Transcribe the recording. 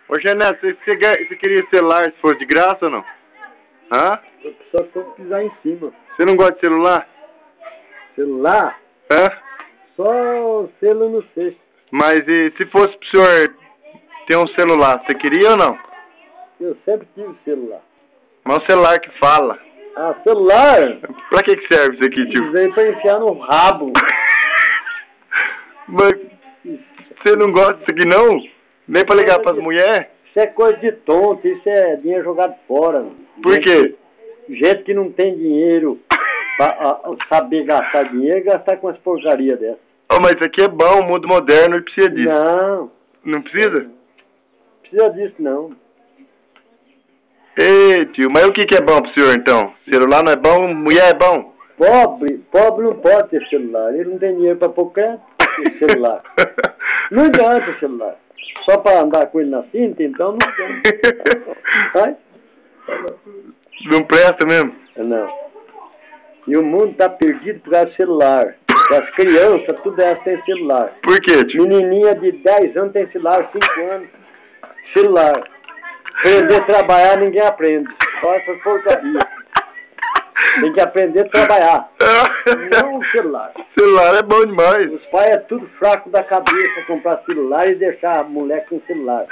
Ô, Genésio, você queria celular se fosse de graça ou não? Hã? Só se eu pisar em cima. Você não gosta de celular? Celular? Hã? Só selo no cesto. Mas e se fosse pro senhor ter um celular, você queria ou não? Eu sempre tive celular. Mas um celular que fala. Ah, celular? Pra que serve isso aqui, tio? Veio pra enfiar no rabo. Mas você não gosta disso aqui não? Nem pra ligar pras mulheres? Isso é coisa de tonto, isso é dinheiro jogado fora. Por quê? Gente que não tem dinheiro pra saber gastar dinheiro, gastar com as porcarias dessas. Oh, mas isso aqui é bom, o mundo moderno, ele precisa disso. Não. Não precisa? Precisa disso não. Ei, tio, mas o que é bom pro senhor então? Celular não é bom, mulher é bom? Pobre não pode ter celular. Ele não tem dinheiro pra pôr crédito pra ter celular. Não adianta o celular. Só pra andar com ele na cinta, então não adianta. Vai? Não presta mesmo? Não. E o mundo tá perdido por causa do celular. As crianças, tudo elas têm celular. Por quê, tio? Menininha de 10 anos tem celular, 5 anos. Celular. Aprender a trabalhar, ninguém aprende. Só essas porcarias. Tem que aprender a trabalhar. Não o celular. Celular é bom demais. Os pais é tudo fraco da cabeça comprar celular e deixar a mulher com celular.